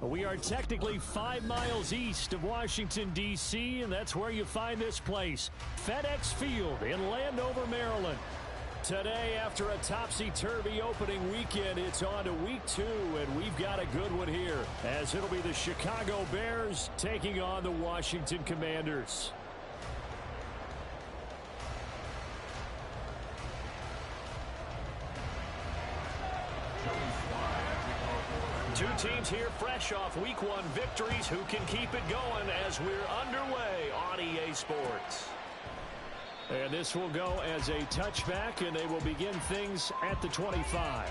We are technically 5 miles east of Washington, D.C., and that's where you find this place, FedEx Field in Landover, Maryland. Today, after a topsy-turvy opening weekend, it's on to week 2, and we've got a good one here, as it'll be the Chicago Bears taking on the Washington Commanders. Two teams here fresh off Week 1 victories. Who can keep it going as we're underway on EA Sports? And this will go as a touchback, and they will begin things at the 25.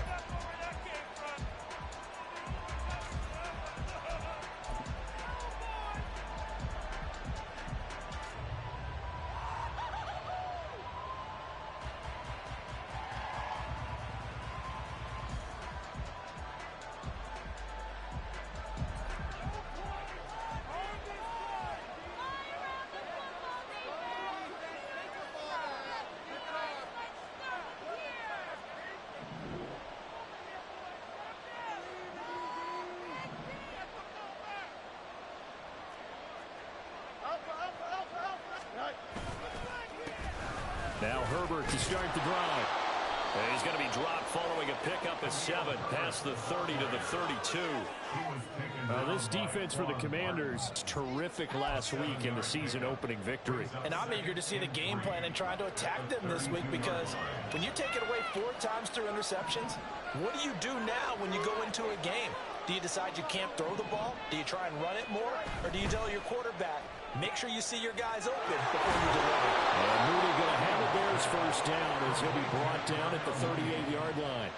Now Herbert to start the drive. And he's going to be dropped following a pickup of 7 past the 30 to the 32. This defense for the Commanders, terrific last week in the season opening victory. And I'm eager to see the game plan and trying to attack them this week, because when you take it away 4 times through interceptions, what do you do now when you go into a game? Do you decide you can't throw the ball? Do you try and run it more? Or do you tell your quarterback, make sure you see your guys open before you deliver? And Mooney going to have a Bears first down as he'll be brought down at the 38-yard line.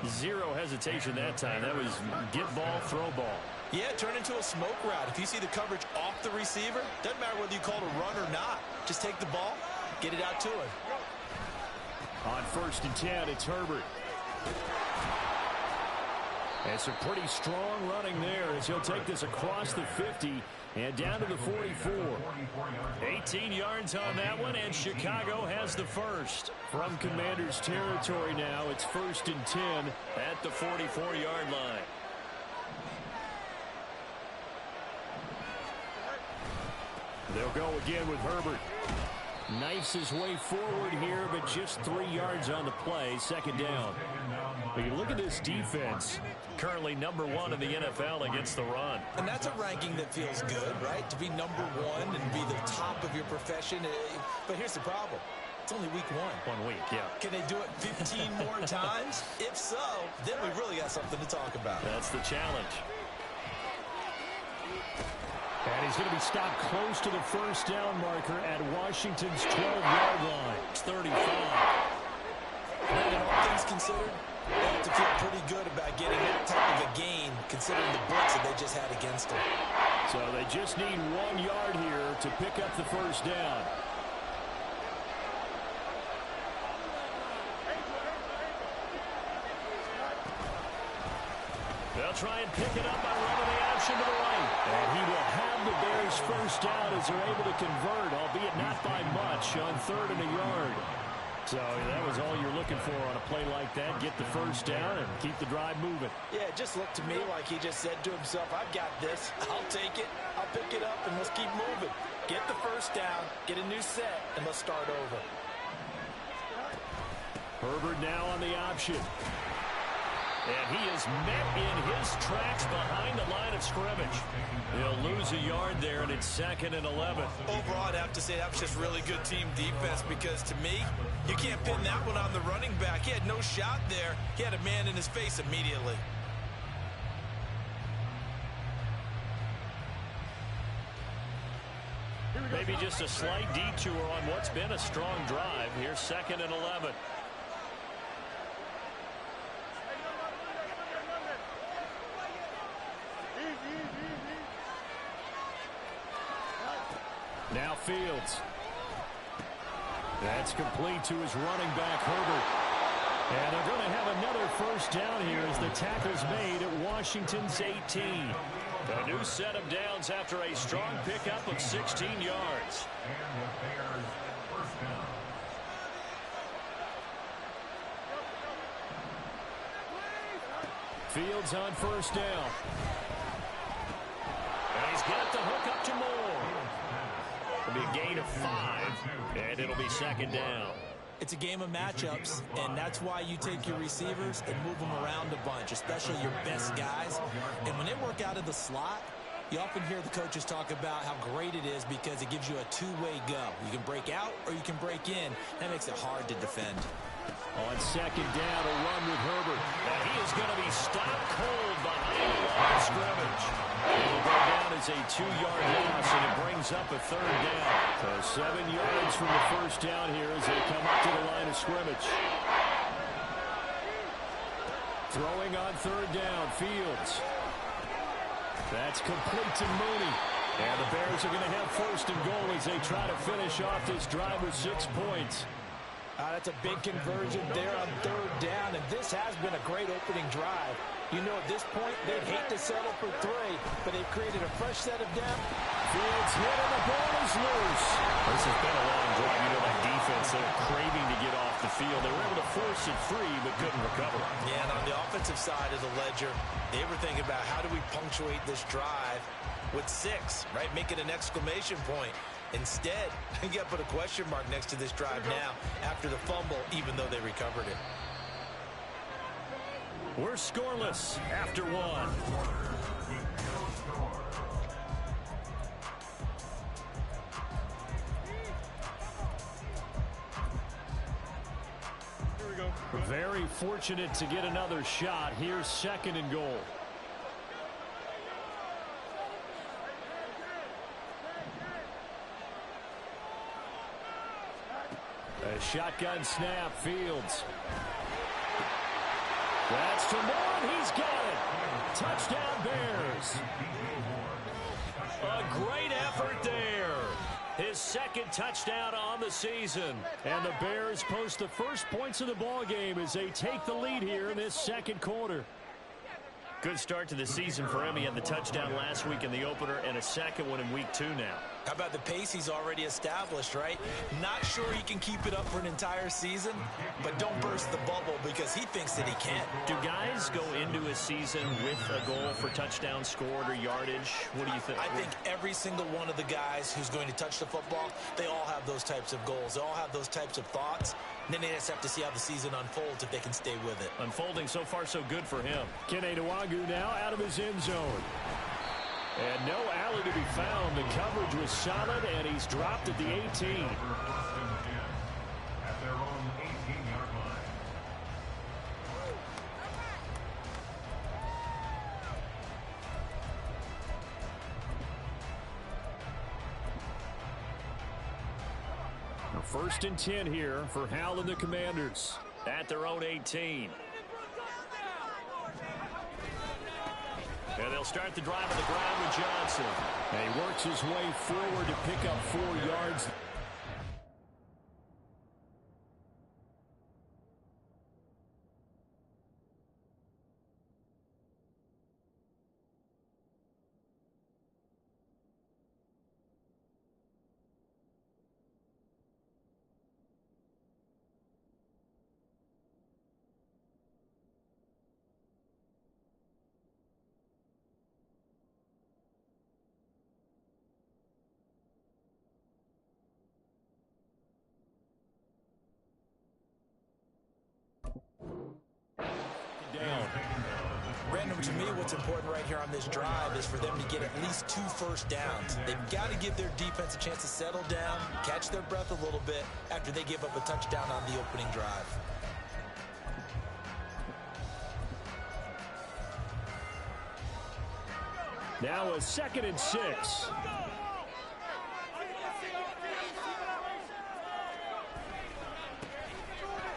0 hesitation that time. That was get ball, throw ball. Yeah, turn into a smoke route. If you see the coverage off the receiver, doesn't matter whether you call it a run or not. Just take the ball, get it out to him. On 1st and 10, it's Herbert. And some pretty strong running there as he'll take this across the 50 and down to the 44. 18 yards on that one, and Chicago has the first. From Commanders territory now, it's 1st and 10 at the 44-yard line. They'll go again with Herbert. Knifes his way forward here, but just 3 yards on the play, 2nd down. But you look at this defense, currently number 1 in the NFL against the run. And that's a ranking that feels good, right? To be number 1 and be the top of your profession. But here's the problem. It's only week 1. 1 week, yeah. Can they do it 15 more times? If so, then we really got something to talk about. That's the challenge. And he's going to be stopped close to the first down marker at Washington's 12-yard line. It's 35. And all things considered, they have to feel pretty good about getting that type of a gain, considering the blitz that they just had against them. So they just need 1 yard here to pick up the first down. They'll try and pick it up by running the option to the right. And he will have the Bears first down as they're able to convert, albeit not by much, on 3rd and a yard. So that was all you're looking for on a play like that. Get the first down and keep the drive moving. Yeah, it just looked to me like he just said to himself, I've got this. I'll take it. I'll pick it up, and let's keep moving. Get the first down, get a new set, and let's start over. Herbert now on the option. And he is met in his tracks behind the line of scrimmage. He'll lose a yard there, and it's 2nd and 11. Overall, I'd have to say that was just really good team defense, because to me, you can't pin that one on the running back. He had no shot there. He had a man in his face immediately. Maybe just a slight detour on what's been a strong drive. Here's 2nd and 11. Now Fields. That's complete to his running back, Herbert. And they're going to have another first down here as the tackle's made at Washington's 18. A new set of downs after a strong pickup of 16 yards. Fields on first down. get the hook up to Moore. It'll be a gain of 5, and it'll be second down. It's a game of matchups, and that's why you take your receivers and move them around a bunch, especially your best guys. And when they work out of the slot, you often hear the coaches talk about how great it is because it gives you a two-way go. You can break out or you can break in. That makes it hard to defend. On second down, a run with Herbert. And he is going to be stopped cold behind the line of scrimmage. It will go down as a 2-yard loss, and it brings up a third down. So 7 yards from the first down here as they come up to the line of scrimmage. Throwing on third down, Fields. That's complete to Mooney. And the Bears are going to have first and goal as they try to finish off this drive with 6 points. That's a big conversion there on third down, and this has been a great opening drive. You know, at this point, they'd hate to settle for 3, but they've created a fresh set of depth. Fields hit, and the ball is loose. This has been a long drive. You know, that defense, they're craving to get off the field. They were able to force it free, but couldn't recover. Yeah, and on the offensive side of the ledger, they were thinking about how do we punctuate this drive with 6, right? Make it an exclamation point. Instead, you got to put a question mark next to this drive now after the fumble, even though they recovered it. We're scoreless after 1. Here we go. Very fortunate to get another shot. Here's second and goal. A shotgun snap, Fields. That's to Moore, he's got it. Touchdown, Bears. A great effort there. His second touchdown on the season. And the Bears post the first points of the ball game as they take the lead here in this second quarter. Good start to the season for him. He had the touchdown last week in the opener and a second one in week 2 now. How about the pace he's already established, right? Not sure he can keep it up for an entire season, but don't burst the bubble because he thinks that he can. Do guys go into a season with a goal for touchdown scored or yardage? What do you think? I think every single one of the guys who's going to touch the football, they all have those types of goals. They all have those types of thoughts. And then they just have to see how the season unfolds if they can stay with it. Unfolding so far so good for him. Kene Nwagu now out of his end zone. And no alley to be found. The coverage was solid, and he's dropped at the 18. At their own 18-yard line. Now first and 10 here for Hal and the Commanders at their own 18. And they'll start the drive on the ground with Johnson. And he works his way forward to pick up 4 yards. Brandon, to me, what's important right here on this drive is for them to get at least 2 first downs. They've got to give their defense a chance to settle down, catch their breath a little bit after they give up a touchdown on the opening drive. Now a 2nd and 6.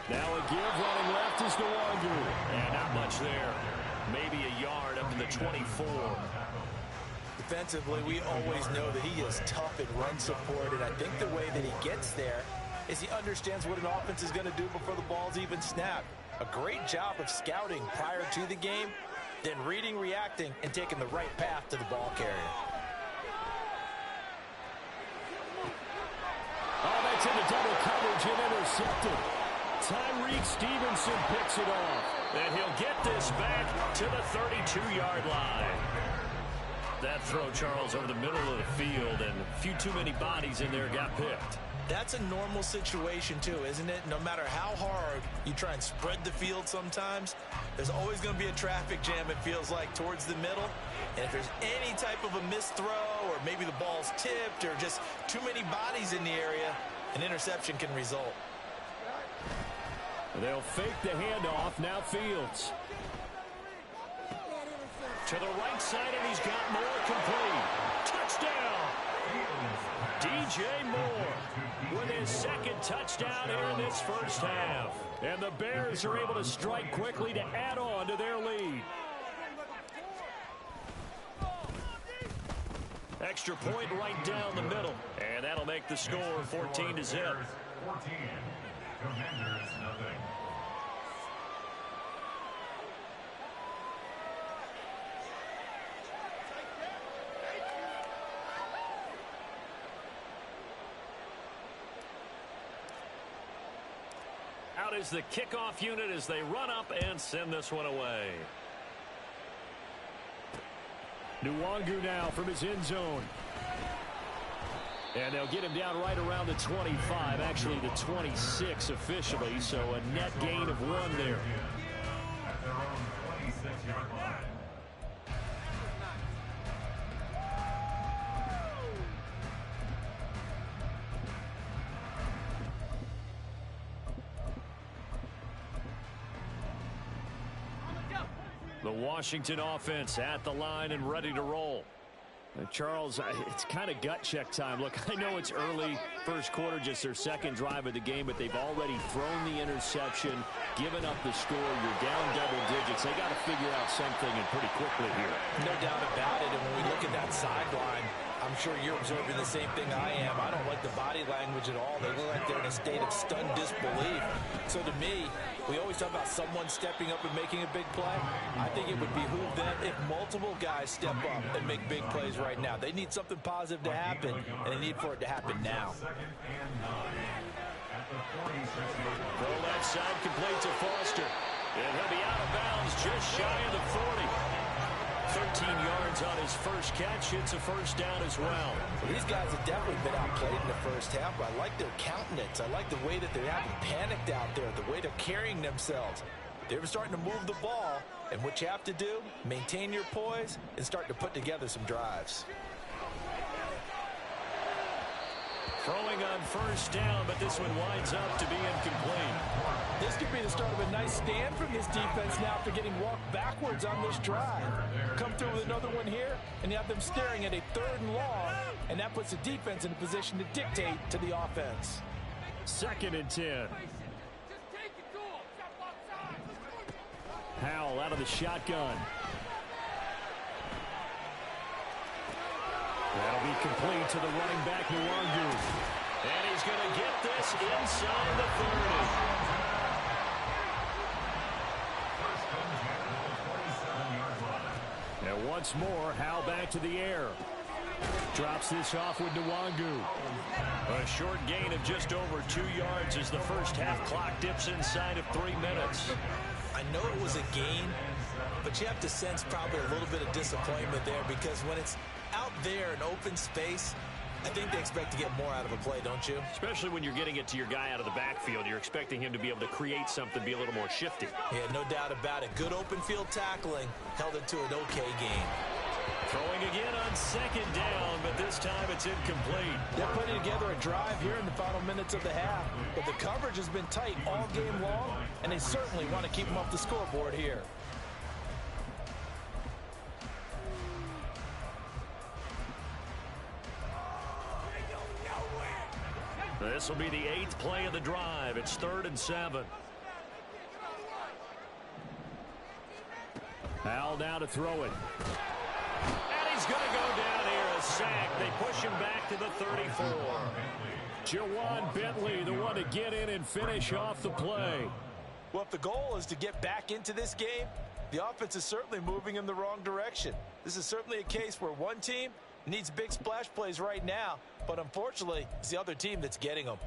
Now a give running left is Nwagu. And not much there. Maybe a yard up to the 24. Defensively, we always know that he is tough in run support, and I think the way that he gets there is he understands what an offense is going to do before the ball's even snapped. A great job of scouting prior to the game, then reading, reacting, and taking the right path to the ball carrier. Oh, that's into double coverage and intercepted. Tyreek Stevenson picks it off. And he'll get this back to the 32-yard line. That throw, Charles, over the middle of the field, and a few too many bodies in there got picked. That's a normal situation, too, isn't it? No matter how hard you try and spread the field sometimes, there's always going to be a traffic jam, it feels like, towards the middle. And if there's any type of a missed throw, or maybe the ball's tipped, or just too many bodies in the area, an interception can result. They'll fake the handoff. Now Fields. To the right side, and he's got more complete. Touchdown! DJ Moore with his second touchdown here in this first half. And the Bears are able to strike quickly to add on to their lead. Extra point right down the middle. And that'll make the score 14-0. 14. Commanders, nothing. Out is the kickoff unit as they run up and send this one away. Nwangu now from his end zone. And they'll get him down right around the 25, actually the 26 officially, so a net gain of 1 there. At their own 26-yard line. The Washington offense at the line and ready to roll. Charles, it's kind of gut check time. Look, I know it's early, first quarter, just their second drive of the game, but they've already thrown the interception, given up the score. You're down double digits. They got to figure out something, and pretty quickly here. No doubt about it. And when we look at that sideline, I'm sure you're observing the same thing I am. I don't like the body language at all. They look like they're in a state of stunned disbelief. So to me, we always talk about someone stepping up and making a big play. I think it would behoove them if multiple guys step up and make big plays right now. They need something positive to happen, and they need for it to happen now. Second and 9. At the 46-yard Throw left side complete to Foster. And he'll be out of bounds just shy of the 40. 13 yards on his first catch. It's a first down as well. These guys have definitely been outplayed in the first half, but I like their countenance. I like the way that they haven't panicked out there, the way they're carrying themselves. They're starting to move the ball, and what you have to do, maintain your poise and start to put together some drives. Throwing on first down, but this one winds up to be incomplete. This could be the start of a nice stand from this defense now after getting walked backwards on this drive. Come through with another one here, and you have them staring at a 3rd and long, and that puts the defense in a position to dictate to the offense. 2nd and 10. Howell out of the shotgun. That'll be complete to the running back, Nwangu. And he's going to get this inside the 30. And once more, Howell back to the air. Drops this off with Nwangu. A short gain of just over 2 yards as the first half clock dips inside of 3 minutes. I know it was a gain, but you have to sense probably a little bit of disappointment there because when it's out there in open space, I think they expect to get more out of a play, don't you? Especially when you're getting it to your guy out of the backfield. You're expecting him to be able to create something, be a little more shifty. Yeah, no doubt about it. Good open field tackling held it to an okay game. Throwing again on 2nd down, but this time it's incomplete. They're putting together a drive here in the final minutes of the half, but the coverage has been tight all game long, and they certainly want to keep them off the scoreboard here. This will be the 8th play of the drive. It's 3rd and 7. Howell now to throw it. And he's going to go down here, a sack. They push him back to the 34. Jawan Bentley, the one to get in and finish off the play. Well, if the goal is to get back into this game, the offense is certainly moving in the wrong direction. This is certainly a case where one team needs big splash plays right now, but unfortunately, it's the other team that's getting them.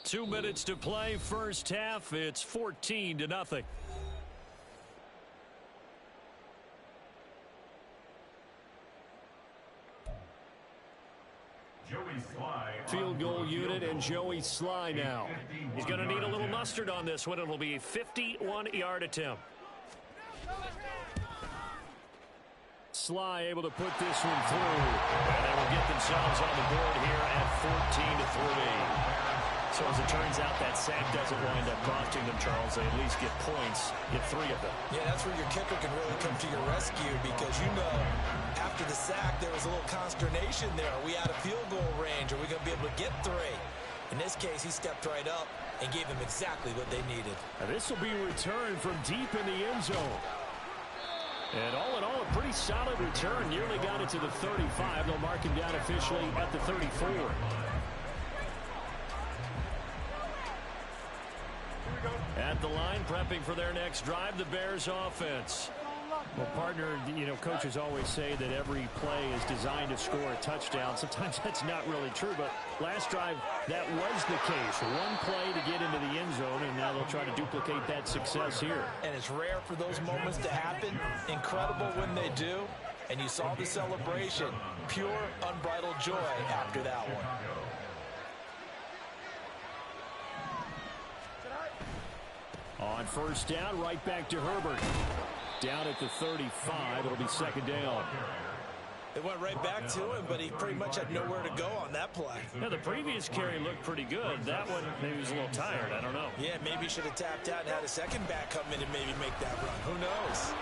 2 minutes to play, first half. It's 14-0. Field goal unit and Joey Sly now. He's going to need a little mustard on this one. It'll be a 51-yard attempt. Sly able to put this one through. And they will get themselves on the board here at 14-3. So as it turns out, that sack doesn't wind up costing them, Charles. They at least get points, get 3 of them. Yeah, that's where your kicker can really come to your rescue because, you know, after the sack, there was a little consternation there. Are we out of field goal range? Are we going to be able to get 3? In this case, he stepped right up and gave them exactly what they needed. Now, this will be returned from deep in the end zone. And all in all, a pretty solid return. Nearly got it to the 35. They'll mark him down officially at the 34. At the line, prepping for their next drive, the Bears offense. Well, partner, you know, coaches always say that every play is designed to score a touchdown. Sometimes that's not really true, but last drive, that was the case. One play to get into the end zone, and now they'll try to duplicate that success here. And it's rare for those moments to happen. Incredible when they do. And you saw the celebration. Pure, unbridled joy after that one. On first down, right back to Herbert. Down at the 35, it'll be second down. It went right back to him, but he pretty much had nowhere to go on that play. Yeah, the previous carry looked pretty good. That one, maybe he was a little tired. I don't know. Yeah, maybe he should have tapped out and had a second back come in and maybe make that run. Who knows?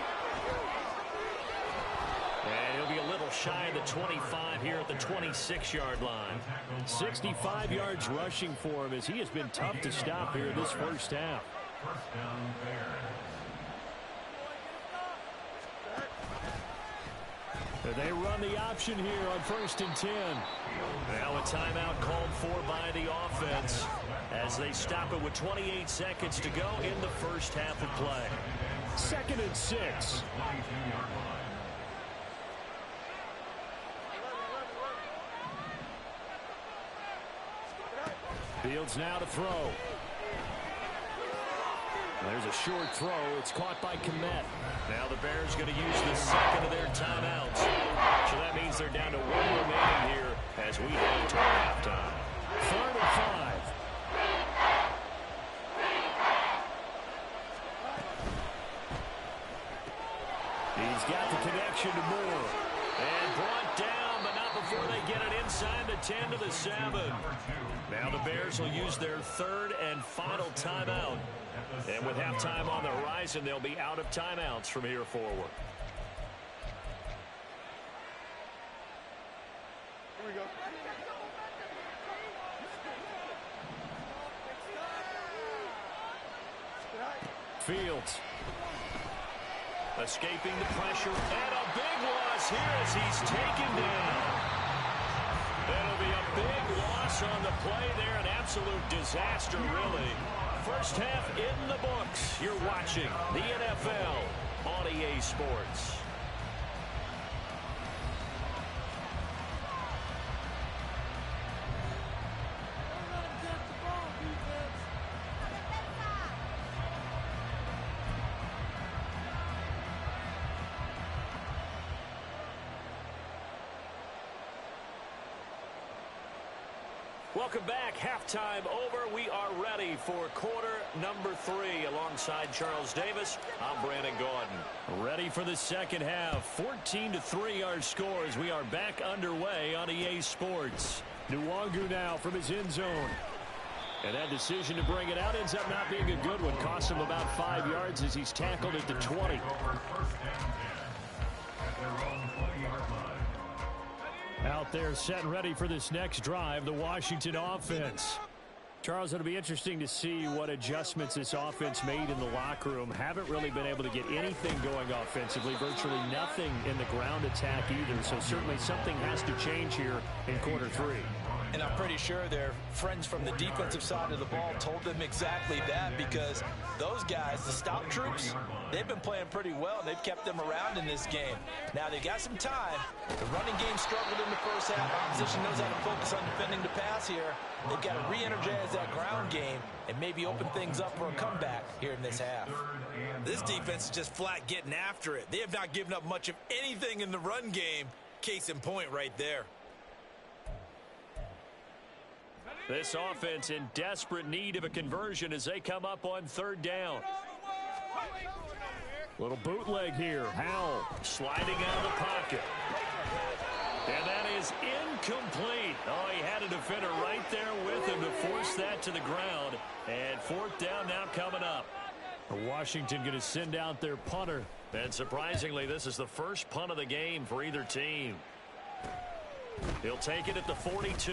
And he'll be a little shy of the 25 here at the 26-yard line. 65 yards rushing for him as he has been tough to stop here this first half. First down, they run the option here on 1st and 10. Now a timeout called for by the offense as they stop it with 28 seconds to go in the first half of play. 2nd and 6. Fields now to throw. There's a short throw. It's caught by Kmet. Now the Bears going to use the second of their timeouts. So that means they're down to 1 remaining here as we head toward halftime. 3rd and 5. He's got the connection to Moore. And brought down, but not before they get it inside the 10 to the 7. Now the Bears will use their 3rd and final timeout. And with halftime on the horizon, they'll be out of timeouts from here forward. Here we go. Fields. Escaping the pressure. And a big loss here as he's taken down. That'll be a big loss on the play there. An absolute disaster, really. First half in the books. You're watching the NFL on EA Sports. Welcome back. Halftime over. We are ready for quarter number 3. Alongside Charles Davis, I'm Brandon Gaudin. Ready for the second half. 14-3 our score as we are back underway on EA Sports. Nwangu now from his end zone. And that decision to bring it out ends up not being a good one. Costs him about 5 yards as he's tackled at the 20. Out there set and ready for this next drive, the Washington offense. Charles, it'll be interesting to see what adjustments this offense made in the locker room. Haven't really been able to get anything going offensively, virtually nothing in the ground attack either. So certainly something has to change here in quarter 3. And I'm pretty sure their friends from the defensive side of the ball told them exactly that, because those guys, the stout troops, they've been playing pretty well. They've kept them around in this game. Now they've got some time. The running game struggled in the first half. Opposition knows how to focus on defending the pass here. They've got to re-energize that ground game and maybe open things up for a comeback here in this half. This defense is just flat getting after it. They have not given up much of anything in the run game. Case in point right there. This offense in desperate need of a conversion as they come up on third down. Little bootleg here. Howell sliding out of the pocket. And that is incomplete. Oh, he had a defender right there with him to force that to the ground. And fourth down now coming up. Washington going to send out their punter. And surprisingly, this is the first punt of the game for either team. He'll take it at the 42.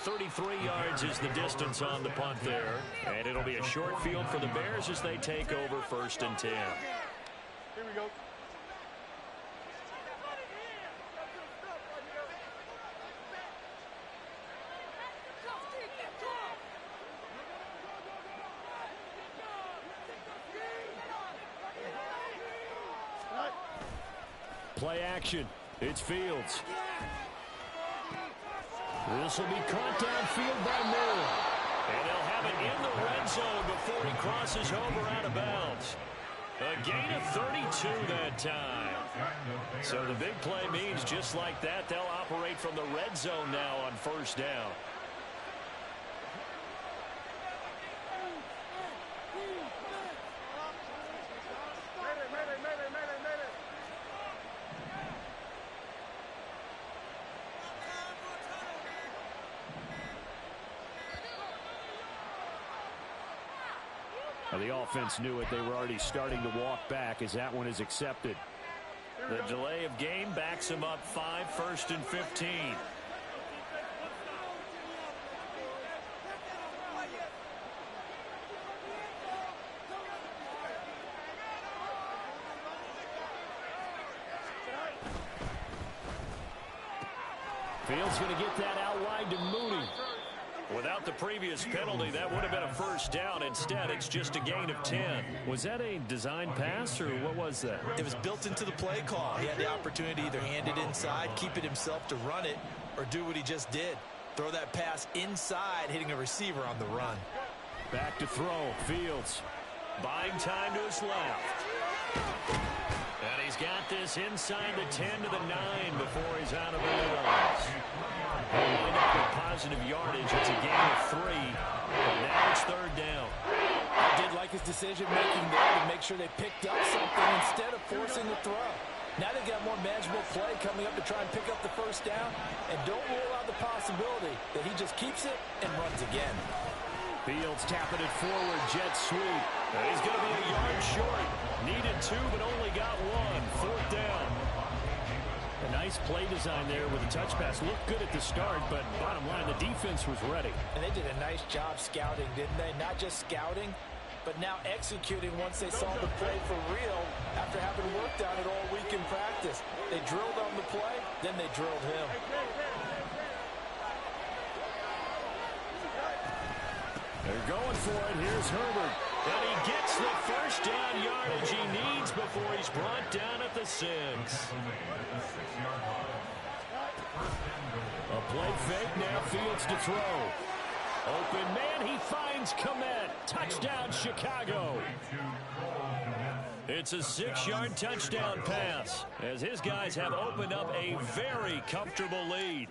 33 yards is the distance on the punt there. And it'll be a short field for the Bears as they take over 1st and 10. Here we go. Play action. It's Fields. This will be caught downfield by Moore. And they'll have it in the red zone before he crosses over out of bounds. A gain of 32 that time. So the big play means just like that, they'll operate from the red zone now on 1st down. The offense knew it. They were already starting to walk back as that one is accepted. The delay of game backs him up 5, 1st and 15. Fields going to get that out wide to Mooney. Without the previous penalty, that would have been a 1st down. Instead, it's just a gain of 10. Was that a design pass, or what was that? It was built into the play call. He had the opportunity to either hand it inside, keep it himself to run it, or do what he just did. Throw that pass inside, hitting a receiver on the run. Back to throw. Fields buying time to his left. And he's got this inside the 10 to the 9 before he's out of bounds. Line up with positive yardage. It's a gain of 3. But now it's 3rd down. I did like his decision-making there to make sure they picked up something instead of forcing the throw. Now they've got more manageable play coming up to try and pick up the 1st down. And don't rule out the possibility that he just keeps it and runs again. Fields tapping it forward. Jet sweep. And he's going to be a yard short. Needed 2, but only got 1. 4th down. A nice play design there with a touch pass. Looked good at the start, but bottom line, the defense was ready. And they did a nice job scouting, didn't they? Not just scouting, but now executing once they saw the play for real after having worked on it all week in practice. They drilled on the play, then they drilled him. They're going for it. Here's Herbert. And he gets the 1st down yardage he needs before he's brought down at the 6. A play fake, now Fields to throw. Open man, he finds Kmet. Touchdown, Chicago. It's a 6-yard touchdown pass as his guys have opened up a very comfortable lead.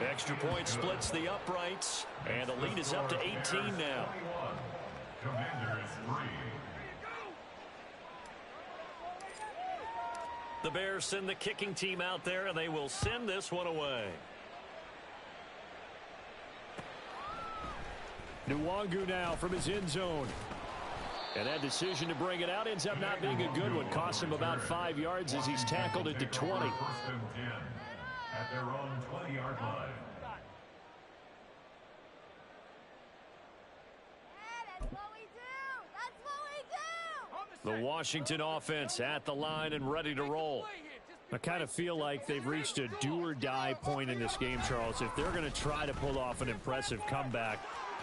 Extra point splits the uprights, and the lead is up to 18 now. The Bears send the kicking team out there, and they will send this one away. Nwangu now from his end zone. And that decision to bring it out ends up not being a good one. Costs him about 5 yards as he's tackled at the 20. At their own 20-yard line. The Washington offense at the line and ready to roll. I kind of feel like they've reached a do-or-die point in this game, Charles. If they're going to try to pull off an impressive comeback,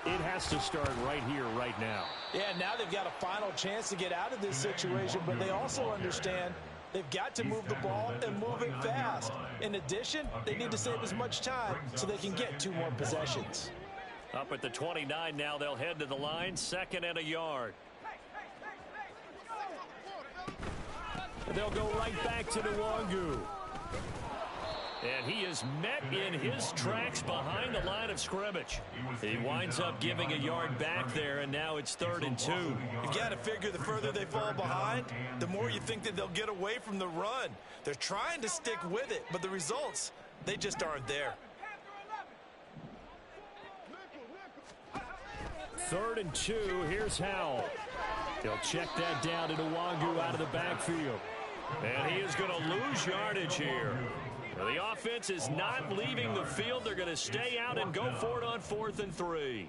it has to start right here, right now. Yeah, now they've got a final chance to get out of this situation, but they also understand they've got to move the ball and move it fast. In addition, they need to save as much time so they can get 2 more possessions. Up at the 29 now, they'll head to the line, 2nd and a yard. They'll go right back to Nwangu. And he is met in his tracks behind the line of scrimmage. He winds up giving a yard back there, and now it's 3rd and 2. You've got to figure the further they fall behind, the more you think that they'll get away from the run. They're trying to stick with it, but the results, they just aren't there. 3rd and 2. Here's Howell. He'll check that down to Nwangu out of the backfield. And he is going to lose yardage here. The offense is not leaving the field. They're going to stay out and go for it on 4th and 3.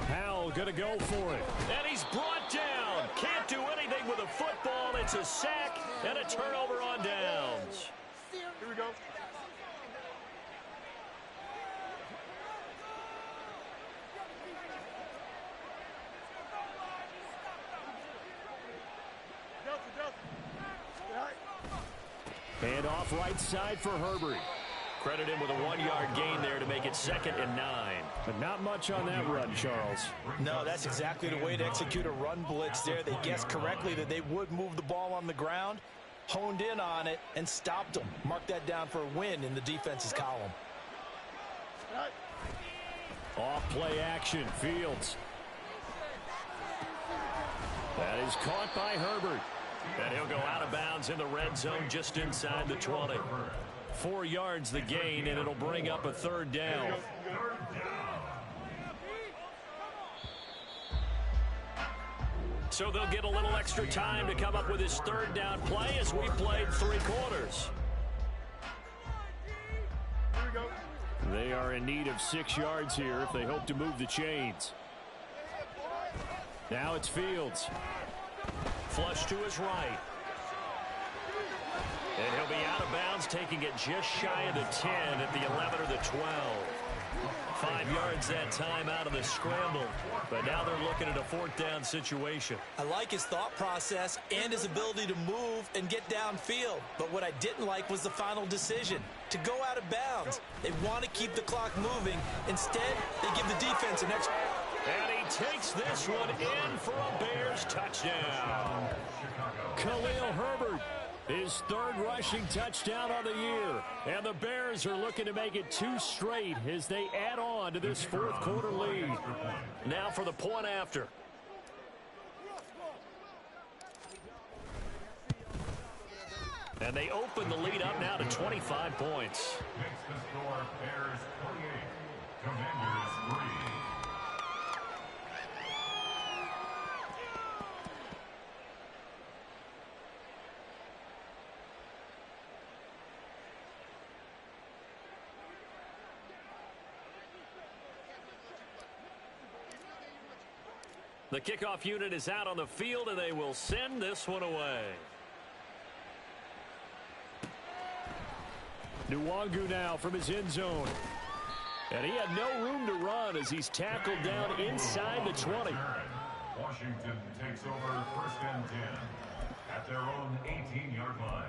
Howell going to go for it. And he's brought down. Can't do anything with a football. It's a sack and a turnover on downs. Here we go. And off right side for Herbert. Credit him with a 1-yard gain there to make it 2nd and 9. But not much on that run, Charles. No, that's exactly the way to execute a run blitz there. They guessed correctly that they would move the ball on the ground, honed in on it, and stopped them. Mark that down for a win in the defense's column. Off play action, Fields. That is caught by Herbert. And he'll go out of bounds in the red zone just inside the 20. 4 yards the gain, and it'll bring up a 3rd down. So they'll get a little extra time to come up with his 3rd down play as we played 3 quarters. They are in need of 6 yards here if they hope to move the chains. Now it's Fields. Flush to his right. And he'll be out of bounds, taking it just shy of the 10 at the 11 or the 12. 5 yards that time out of the scramble. But now they're looking at a 4th down situation. I like his thought process and his ability to move and get downfield. But what I didn't like was the final decision, to go out of bounds. They want to keep the clock moving. Instead, they give the defense an extra. And he takes this one in for a Bears touchdown. Khalil Herbert, his 3rd rushing touchdown on the year. And the Bears are looking to make it 2 straight as they add on to this 4th quarter lead. Now for the point after. And they open the lead up now to 25 points. Makes the score Bears 28, Commanders 3. The kickoff unit is out on the field, and they will send this one away. Nwangu now from his end zone. And he had no room to run as he's tackled down inside the 20. Washington takes over 1st and 10 at their own 18-yard line.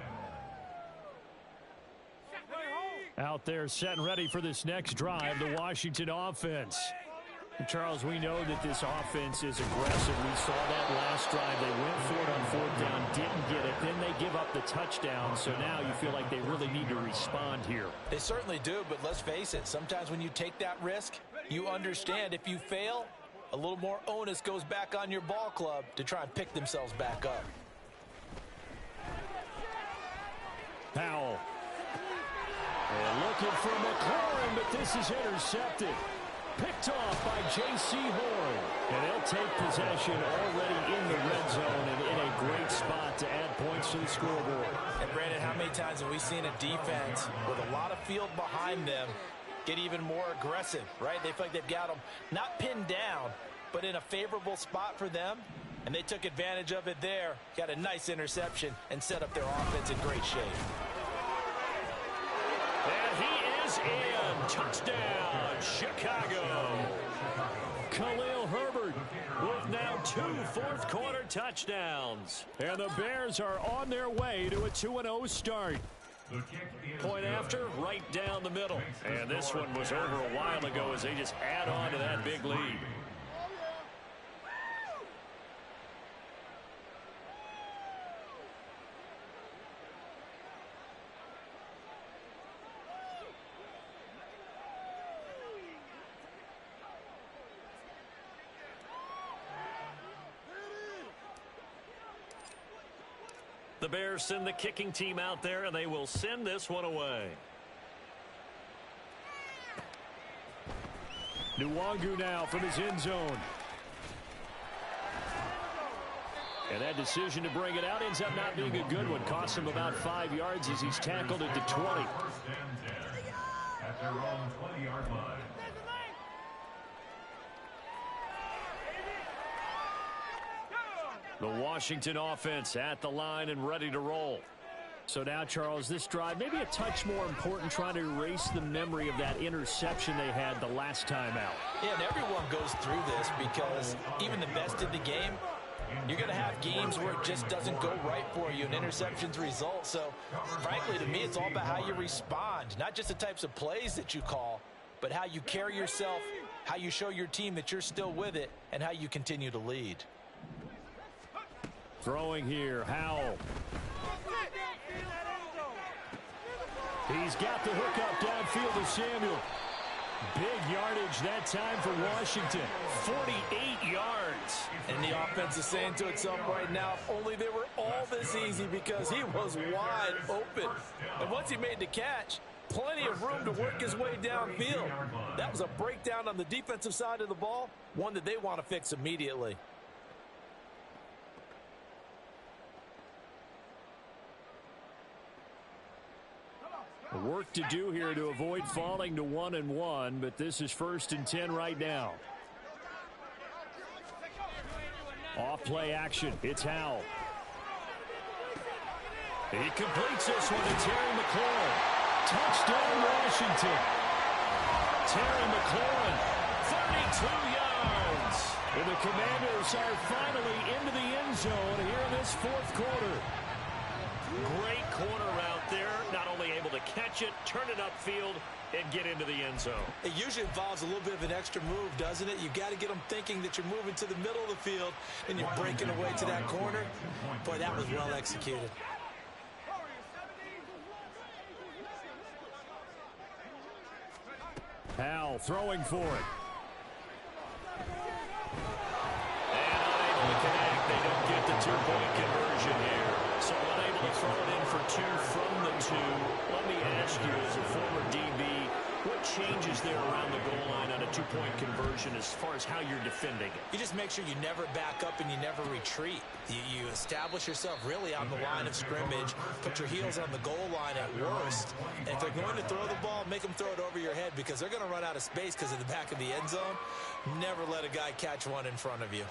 Out there set and ready for this next drive, the Washington offense. Charles, we know that this offense is aggressive. We saw that last drive. They went for it on 4th down, didn't get it. Then they give up the touchdown. So now you feel like they really need to respond here. They certainly do, but let's face it. Sometimes when you take that risk, you understand if you fail, a little more onus goes back on your ball club to try and pick themselves back up. Powell. And looking for McLaurin, but this is intercepted. Picked off by J.C. Horn. And they'll take possession already in the red zone and in a great spot to add points to the scoreboard. And Brandon, how many times have we seen a defense with a lot of field behind them get even more aggressive, right? They feel like they've got them not pinned down, but in a favorable spot for them. And they took advantage of it there. Got a nice interception and set up their offense in great shape. And he is in. Touchdown, Chicago. Khalil Herbert with now 2 fourth-quarter touchdowns. And the Bears are on their way to a 2-0 start. Point after, right down the middle. And this one was over a while ago as they just add on to that big lead. The Bears send the kicking team out there, and they will send this one away. Nwangu now from his end zone. And that decision to bring it out ends up not being a good one. Costs him about 5 yards as he's tackled at the 20. At their own 20-yard line. The Washington offense at the line and ready to roll. So now, Charles, this drive maybe a touch more important, trying to erase the memory of that interception they had the last time out. Yeah, and everyone goes through this because even the best in the game, you're going to have games where it just doesn't go right for you and interceptions result. So, frankly, to me, it's all about how you respond, not just the types of plays that you call, but how you carry yourself, how you show your team that you're still with it, and how you continue to lead. Throwing here, Howell. He's got the hook up downfield to Samuel. Big yardage that time for Washington. 48 yards. And the offense is saying to itself right now, if only they were all this easy, because he was wide open. And once he made the catch, plenty of room to work his way downfield. That was a breakdown on the defensive side of the ball, one that they want to fix immediately. Work to do here to avoid falling to 1-1, but this is 1st and 10 right now. Off play action. It's Howell. He completes this one to Terry McLaurin. Touchdown, Washington. Terry McLaurin, 32 yards. And the Commanders are finally into the end zone here in this 4th quarter. Great corner out there, not only able to catch it, turn it upfield, and get into the end zone. It usually involves a little bit of an extra move, doesn't it? You've got to get them thinking that you're moving to the middle of the field and you're breaking away to that corner. Boy, that was well executed. Howell throwing for it. And unable to connect. They don't get the 2-point conversion here. So unable to throw it in for 2 from the 2. Let me ask you, as a former DB, what changes there around the goal line on a 2-point conversion as far as how you're defending it? You just make sure you never back up and you never retreat. You establish yourself really on the line of scrimmage, put your heels on the goal line at worst. And if they're going to throw the ball, make them throw it over your head, because they're going to run out of space because of the back of the end zone. Never let a guy catch one in front of you.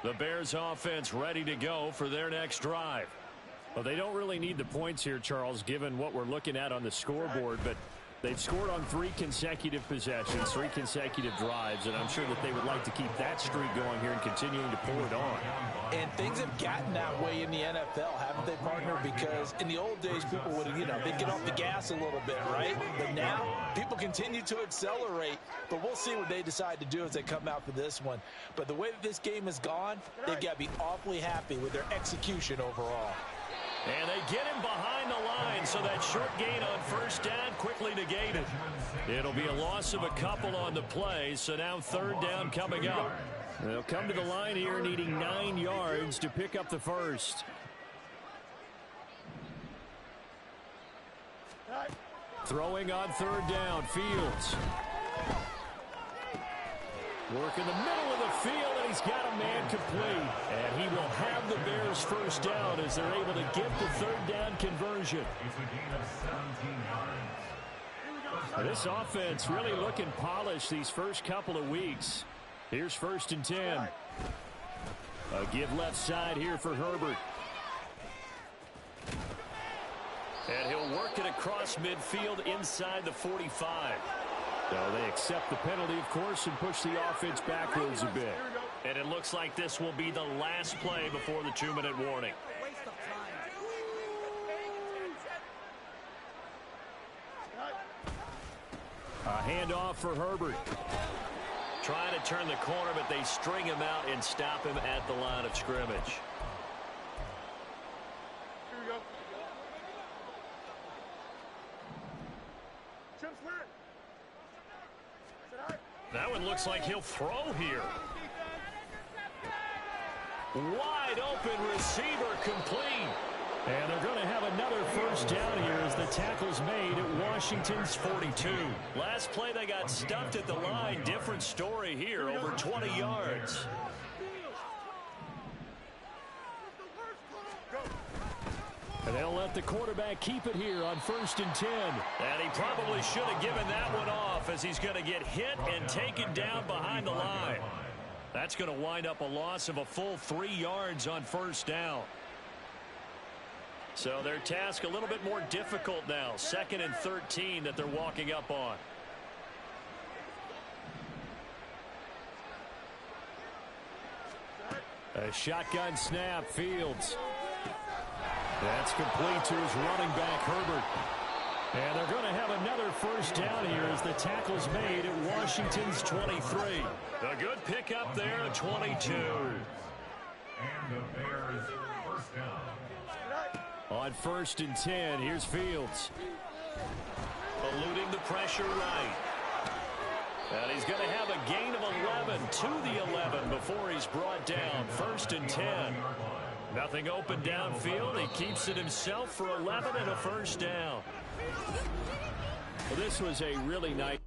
The Bears offense ready to go for their next drive. Well, they don't really need the points here, Charles, given what we're looking at on the scoreboard, but they've scored on 3 consecutive possessions, 3 consecutive drives, and I'm sure that they would like to keep that streak going here and continuing to pull it on. And things have gotten that way in the NFL, haven't they, partner? Because in the old days, people would, they'd get off the gas a little bit, right? But now, people continue to accelerate. But we'll see what they decide to do as they come out for this one. But the way that this game has gone, they've got to be awfully happy with their execution overall. And they get him behind the line, so that short gain on 1st down quickly negated. It'll be a loss of a couple on the play, so now 3rd down coming up. They'll come to the line here needing 9 yards to pick up the 1st. Throwing on 3rd down, Fields. Work in the middle of the field, and he's got a man complete. And he will have the Bears first down as they're able to get the third down conversion. It's a gain of 17 yards. This offense really looking polished these first couple of weeks. Here's 1st and 10. A give left side here for Herbert. And he'll work it across midfield inside the 45. So they accept the penalty, of course, and push the offense backwards a bit. And it looks like this will be the last play before the 2-minute warning. A handoff for Herbert. Trying to turn the corner, but they string him out and stop him at the line of scrimmage. That one looks like he'll throw here. Wide open receiver complete. And they're going to have another first down here as the tackle's made at Washington's 42. Last play they got stuffed at the line. Different story here, over 20 yards. And they'll let the quarterback keep it here on 1st and 10. And he probably should have given that one off as he's going to get hit and taken down behind the line. That's going to wind up a loss of a full 3 yards on 1st down. So their task a little bit more difficult now. 2nd and 13 that they're walking up on. A shotgun snap, Fields. That's complete to his running back, Herbert. And they're going to have another first down here as the tackle's made at Washington's 23. A good pickup there at 22. And the Bears first down. On 1st and 10, here's Fields. Eluding the pressure right. And he's going to have a gain of 11 to the 11 before he's brought down. 1st and 10. Nothing open downfield. He keeps it himself for 11 and a first down. Well, this was a really nice